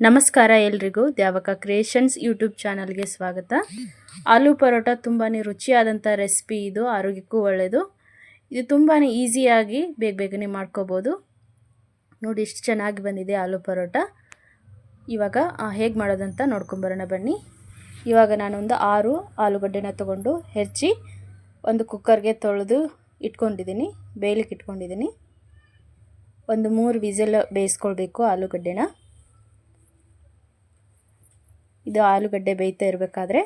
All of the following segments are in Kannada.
ನಮಸ್ಕಾರ ಎಲ್ರಿಗೂ ದ್ಯಾವಕ ಕ್ರಿಯೇಷನ್ಸ್ ಯೂಟ್ಯೂಬ್ ಚಾನಲ್ಗೆ ಸ್ವಾಗತ. ಆಲೂ ಪರೋಟ ತುಂಬಾ ರುಚಿಯಾದಂಥ ರೆಸಿಪಿ. ಇದು ಆರೋಗ್ಯಕ್ಕೂ ಒಳ್ಳೆಯದು. ಇದು ತುಂಬಾ ಈಸಿಯಾಗಿ ಬೇಗನೆ ಮಾಡ್ಕೋಬೋದು. ನೋಡಿ ಎಷ್ಟು ಚೆನ್ನಾಗಿ ಬಂದಿದೆ ಆಲೂ ಪರೋಟ. ಇವಾಗ ಹೇಗೆ ಮಾಡೋದಂತ ನೋಡ್ಕೊಂಬರೋಣ ಬನ್ನಿ. ಇವಾಗ ನಾನೊಂದು 6 ಆಲೂಗಡ್ಡೆನ ತೊಗೊಂಡು ಹೆಚ್ಚಿ ಒಂದು ಕುಕ್ಕರ್ಗೆ ತೊಳೆದು ಇಟ್ಕೊಂಡಿದ್ದೀನಿ, ಬೇಯಲಿಕ್ಕೆ ಇಟ್ಕೊಂಡಿದ್ದೀನಿ. ಒಂದು 3 ವಿಸಿಲ್ ಬೇಯಿಸ್ಕೊಳ್ಬೇಕು ಆಲೂಗಡ್ಡೆನ. ಇದು ಆಲೂಗಡ್ಡೆ ಬೇಯ್ತಾ ಇರಬೇಕಾದ್ರೆ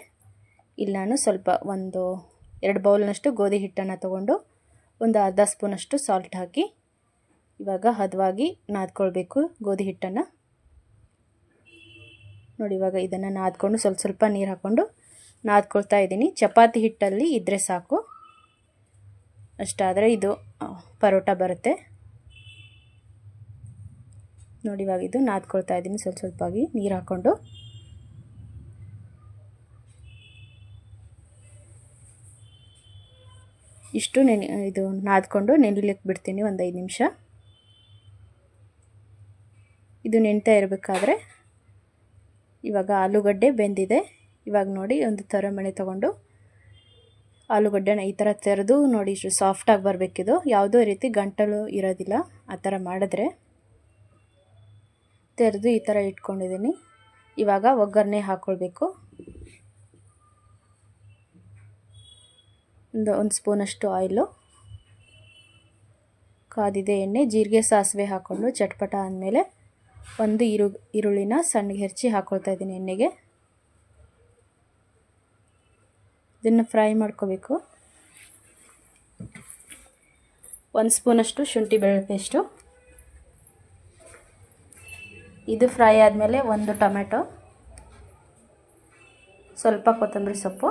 ಇಲ್ಲಿ ನಾನು ಸ್ವಲ್ಪ 2 ಬೌಲ್ನಷ್ಟು ಗೋಧಿ ಹಿಟ್ಟನ್ನು ತೊಗೊಂಡು ಒಂದು ಅರ್ಧ ಸ್ಪೂನಷ್ಟು ಸಾಲ್ಟ್ ಹಾಕಿ ಇವಾಗ ಹದವಾಗಿ ನಾದ್ಕೊಳ್ಬೇಕು ಗೋಧಿ ಹಿಟ್ಟನ್ನು. ನೋಡಿ ಇವಾಗ ಇದನ್ನು ನಾದ್ಕೊಂಡು ಸ್ವಲ್ಪ ನೀರು ಹಾಕ್ಕೊಂಡು ನಾದ್ಕೊಳ್ತಾ ಇದ್ದೀನಿ. ಚಪಾತಿ ಹಿಟ್ಟಲ್ಲಿ ಇದ್ದರೆ ಸಾಕು, ಅಷ್ಟಾದರೆ ಇದು ಪರೋಟ ಬರುತ್ತೆ. ನೋಡಿ ಇವಾಗ ಇದು ನಾದ್ಕೊಳ್ತಾ ಇದ್ದೀನಿ ಸ್ವಲ್ಪವಾಗಿ ನೀರು ಹಾಕ್ಕೊಂಡು. ಇಷ್ಟು ಇದು ನಾದ್ಕೊಂಡು ನೆನೆಲಿಕ್ಕೆ ಬಿಡ್ತೀನಿ ಒಂದು 5 ನಿಮಿಷ. ಇದು ನೆನ್ತಾ ಇರಬೇಕಾದ್ರೆ ಇವಾಗ ಆಲೂಗಡ್ಡೆ ಬೆಂದಿದೆ. ಇವಾಗ ನೋಡಿ ಒಂದು ತರಮಣೆ ತೊಗೊಂಡು ಆಲೂಗಡ್ಡೆನ ಈ ಥರ ತೆರೆದು ನೋಡಿ ಇಷ್ಟು ಸಾಫ್ಟಾಗಿ ಬರಬೇಕಿದು. ಯಾವುದೋ ರೀತಿ ಗಂಟಲು ಇರೋದಿಲ್ಲ ಆ ಥರ ಮಾಡಿದ್ರೆ. ತೆರೆದು ಈ ಥರ ಇಟ್ಕೊಂಡಿದ್ದೀನಿ. ಇವಾಗ ಒಗ್ಗರಣೆ ಹಾಕ್ಕೊಳ್ಬೇಕು. ಒಂದು ಸ್ಪೂನಷ್ಟು ಆಯಿಲು, ಕಾದಿದೆ ಎಣ್ಣೆ, ಜೀರಿಗೆ ಸಾಸಿವೆ ಹಾಕ್ಕೊಂಡು ಚಟ್ಪಟ ಆದಮೇಲೆ ಒಂದು ಈರುಳ್ಳಿನ ಸಣ್ಣಗೆ ಹೆಚ್ಚಿ ಹಾಕ್ಕೊಳ್ತಾ ಇದ್ದೀನಿ ಎಣ್ಣೆಗೆ. ಇದನ್ನು ಫ್ರೈ ಮಾಡ್ಕೋಬೇಕು. 1 ಸ್ಪೂನಷ್ಟು ಶುಂಠಿ ಬೆಳ್ಳುಳ್ಳಿ ಪೇಸ್ಟು. ಇದು ಫ್ರೈ ಆದಮೇಲೆ ಒಂದು ಟೊಮೆಟೊ, ಸ್ವಲ್ಪ ಕೊತ್ತಂಬರಿ ಸೊಪ್ಪು,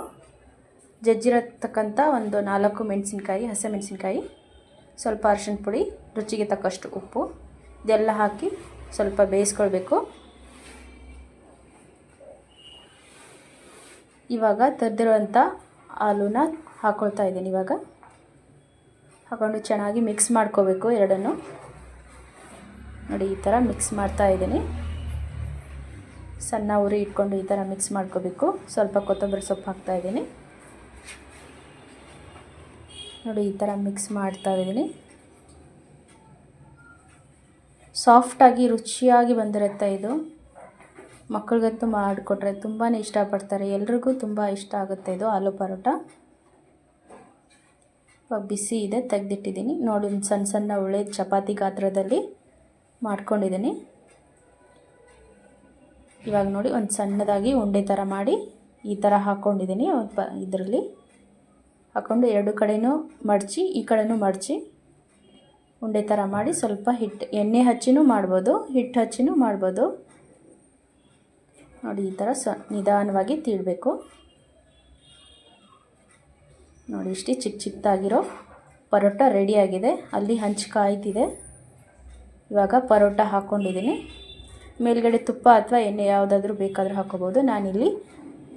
ಜಜ್ಜಿರತಕ್ಕಂಥ ಒಂದು 4 ಮೆಣಸಿನ್ಕಾಯಿ, ಹಸಿಮೆಣಸಿನ್ಕಾಯಿ, ಸ್ವಲ್ಪ ಅರಿಶಿನ ಪುಡಿ, ರುಚಿಗೆ ತಕ್ಕಷ್ಟು ಉಪ್ಪು, ಇದೆಲ್ಲ ಹಾಕಿ ಸ್ವಲ್ಪ ಬೇಯಿಸ್ಕೊಳ್ಬೇಕು. ಇವಾಗ ತೆರೆದಿರುವಂಥ ಆಲೂನ ಹಾಕ್ಕೊಳ್ತಾ ಇದ್ದೀನಿ. ಇವಾಗ ಹಾಕ್ಕೊಂಡು ಚೆನ್ನಾಗಿ ಮಿಕ್ಸ್ ಮಾಡ್ಕೋಬೇಕು ಎರಡನ್ನು. ನೋಡಿ ಈ ಥರ ಮಿಕ್ಸ್ ಮಾಡ್ತಾ ಇದ್ದೀನಿ. ಸಣ್ಣ ಉರಿ ಇಟ್ಕೊಂಡು ಈ ಥರ ಮಿಕ್ಸ್ ಮಾಡ್ಕೋಬೇಕು. ಸ್ವಲ್ಪ ಕೊತ್ತಂಬರಿ ಸೊಪ್ಪು ಹಾಕ್ತಾ ಇದ್ದೀನಿ. ನೋಡಿ ಈ ಥರ ಮಿಕ್ಸ್ ಮಾಡ್ತಾ ಇದ್ದೀನಿ. ಸಾಫ್ಟಾಗಿ ರುಚಿಯಾಗಿ ಬಂದಿರುತ್ತೆ ಇದು. ಮಕ್ಕಳಿಗಂತೂ ಮಾಡಿಕೊಟ್ರೆ ತುಂಬಾ ಇಷ್ಟಪಡ್ತಾರೆ. ಎಲ್ರಿಗೂ ತುಂಬ ಇಷ್ಟ ಆಗುತ್ತೆ ಇದು ಆಲೂ ಪರೋಟ. ಇವಾಗ ಬಿಸಿ ಇದೆ, ತೆಗೆದಿಟ್ಟಿದ್ದೀನಿ. ನೋಡಿ ಒಂದು ಸಣ್ಣ ಉಳ್ಳೆ ಚಪಾತಿ ಗಾತ್ರದಲ್ಲಿ ಮಾಡ್ಕೊಂಡಿದ್ದೀನಿ. ಇವಾಗ ನೋಡಿ ಒಂದು ಸಣ್ಣದಾಗಿ ಉಂಡೆ ಥರ ಮಾಡಿ ಈ ಥರ ಹಾಕ್ಕೊಂಡಿದ್ದೀನಿ. ಇದರಲ್ಲಿ ಹಾಕ್ಕೊಂಡು 2 ಕಡೆನೂ ಮಡಚಿ, ಈ ಕಡೆನೂ ಮಡಚಿ ಉಂಡೆ ಥರ ಮಾಡಿ ಸ್ವಲ್ಪ ಎಣ್ಣೆ ಹಚ್ಚಿನೂ ಮಾಡ್ಬೋದು, ಹಿಟ್ಟು ಹಚ್ಚಿನೂ ಮಾಡ್ಬೋದು. ನೋಡಿ ಈ ಥರ ನಿಧಾನವಾಗಿ ತೀಡಬೇಕು. ನೋಡಿ ಇಷ್ಟು ಚಿಕ್ಕದಾಗಿರೋ ಪರೋಟ ರೆಡಿಯಾಗಿದೆ. ಅಲ್ಲಿ ಹಂಚು ಕಾಯ್ತಿದೆ. ಇವಾಗ ಪರೋಟ ಹಾಕ್ಕೊಂಡಿದ್ದೀನಿ. ಮೇಲ್ಗಡೆ ತುಪ್ಪ ಅಥವಾ ಎಣ್ಣೆ ಯಾವುದಾದ್ರೂ ಬೇಕಾದರೂ ಹಾಕ್ಕೋಬೋದು. ನಾನಿಲ್ಲಿ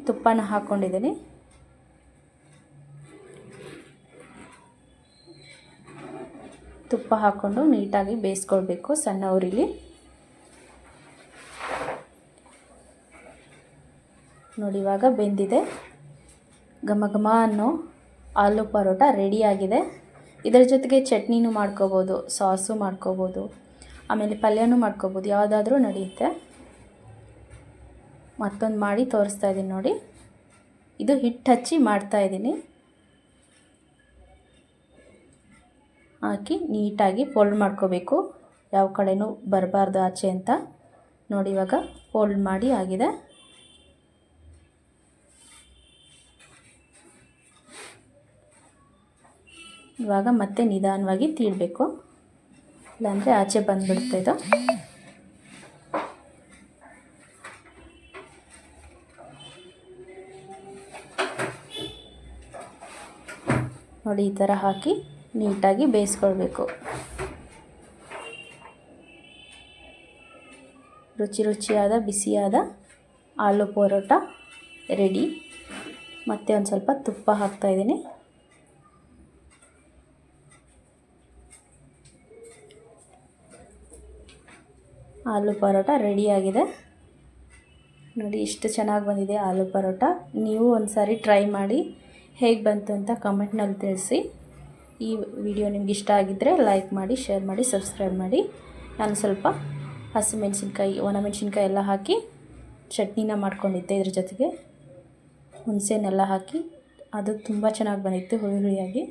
ತುಪ್ಪನ ಹಾಕ್ಕೊಂಡಿದ್ದೀನಿ. ತುಪ್ಪ ಹಾಕ್ಕೊಂಡು ನೀಟಾಗಿ ಬೇಯಿಸ್ಕೊಳ್ಬೇಕು ಸಣ್ಣ ಉರಿಲಿ. ನೋಡಿ ಇವಾಗ ಬೆಂದಿದೆ. ಘಮ ಘಮ ಅನ್ನೋ ಆಲೂ ಪರೋಟ ರೆಡಿಯಾಗಿದೆ. ಇದರ ಜೊತೆಗೆ ಚಟ್ನಿನೂ ಮಾಡ್ಕೋಬೋದು, ಸಾಸು ಮಾಡ್ಕೋಬೋದು, ಆಮೇಲೆ ಪಲ್ಯನೂ ಮಾಡ್ಕೋಬೋದು, ಯಾವುದಾದ್ರೂ ನಡೆಯುತ್ತೆ. ಮತ್ತೊಂದು ಮಾಡಿ ತೋರಿಸ್ತಾ ಇದ್ದೀನಿ ನೋಡಿ. ಇದು ಹಿಟ್ಟು ಹಚ್ಚಿ ಮಾಡ್ತಾಯಿದ್ದೀನಿ. ಹಾಕಿ ನೀಟಾಗಿ ಫೋಲ್ಡ್ ಮಾಡ್ಕೋಬೇಕು, ಯಾವ ಕಡೆನೂ ಬರಬಾರ್ದು ಆಚೆ ಅಂತ. ನೋಡಿ ಇವಾಗ ಫೋಲ್ಡ್ ಮಾಡಿ ಆಗಿದೆ. ಇವಾಗ ಮತ್ತೆ ನಿಧಾನವಾಗಿ ತೀಡಬೇಕು, ಇಲ್ಲಾಂದರೆ ಆಚೆ ಬಂದುಬಿಡುತ್ತೆ ಇದು. ನೋಡಿ ಈ ಥರ ಹಾಕಿ ನೀಟಾಗಿ ಬೇಯಿಸ್ಕೊಳ್ಬೇಕು. ರುಚಿಯಾದ ಬಿಸಿಯಾದ ಆಲೂ ಪರೋಟ ರೆಡಿ. ಮತ್ತೆ ಒಂದು ಸ್ವಲ್ಪ ತುಪ್ಪ ಹಾಕ್ತಾಯಿದ್ದೀನಿ. ಆಲೂ ಪರೋಟ ರೆಡಿಯಾಗಿದೆ. ನೋಡಿ ಎಷ್ಟು ಚೆನ್ನಾಗಿ ಬಂದಿದೆ ಆಲೂ ಪರೋಟ. ನೀವು ಒಂದು ಸಾರಿ ಟ್ರೈ ಮಾಡಿ ಹೇಗೆ ಬಂತು ಅಂತ ಕಮೆಂಟ್ನಲ್ಲಿ ತಿಳಿಸಿ. ಈ ವಿಡಿಯೋ ನಿಮ್ಗೆ ಇಷ್ಟ ಆಗಿದ್ದರೆ ಲೈಕ್ ಮಾಡಿ, ಶೇರ್ ಮಾಡಿ, ಸಬ್ಸ್ಕ್ರೈಬ್ ಮಾಡಿ. ನಾನು ಸ್ವಲ್ಪ ಹಸಿಮೆಣಸಿನ್ಕಾಯಿ, ಒಣಮೆಣಸಿನ್ಕಾಯಿ ಎಲ್ಲ ಹಾಕಿ ಚಟ್ನಿನ ಮಾಡ್ಕೊಂಡಿದ್ದೆ. ಇದ್ರ ಜೊತೆಗೆ ಹುಣಸೆಹಣ್ಣೆಲ್ಲ ಹಾಕಿ ಅದು ತುಂಬ ಚೆನ್ನಾಗಿ ಬಂದಿತ್ತು ಹುಳಿ ಹುಳಿಯಾಗಿ.